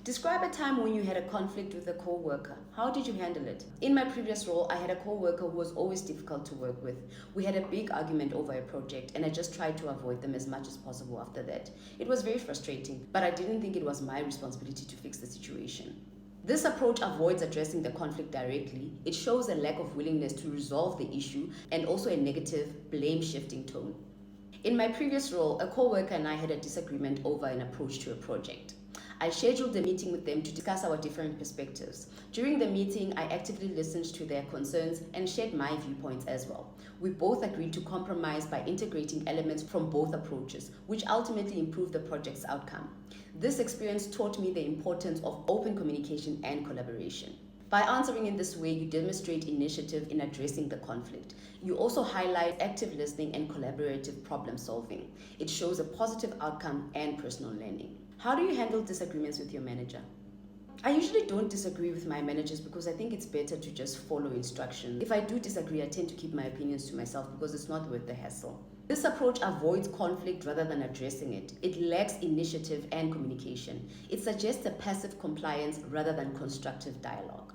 Describe a time when you had a conflict with a co-worker. How did you handle it? In my previous role, I had a co-worker who was always difficult to work with. We had a big argument over a project and I just tried to avoid them as much as possible after that. It was very frustrating, but I didn't think it was my responsibility to fix the situation. This approach avoids addressing the conflict directly. It shows a lack of willingness to resolve the issue and also a negative, blame-shifting tone. In my previous role, a co-worker and I had a disagreement over an approach to a project. I scheduled a meeting with them to discuss our different perspectives. During the meeting, I actively listened to their concerns and shared my viewpoints as well. We both agreed to compromise by integrating elements from both approaches, which ultimately improved the project's outcome. This experience taught me the importance of open communication and collaboration. By answering in this way, you demonstrate initiative in addressing the conflict. You also highlight active listening and collaborative problem solving. It shows a positive outcome and personal learning. How do you handle disagreements with your manager? I usually don't disagree with my managers because I think it's better to just follow instructions. If I do disagree, I tend to keep my opinions to myself because it's not worth the hassle. This approach avoids conflict rather than addressing it. It lacks initiative and communication. It suggests a passive compliance rather than constructive dialogue.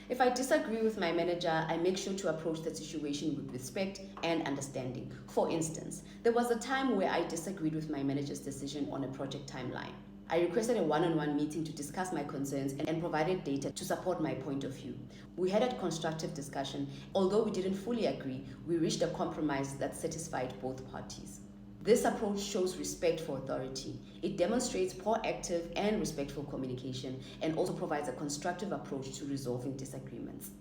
If I disagree with my manager, I make sure to approach the situation with respect and understanding. For instance, there was a time where I disagreed with my manager's decision on a project timeline. I requested a one-on-one meeting to discuss my concerns and provided data to support my point of view. We had a constructive discussion. Although we didn't fully agree, we reached a compromise that satisfied both parties. This approach shows respect for authority. It demonstrates proactive and respectful communication and also provides a constructive approach to resolving disagreements.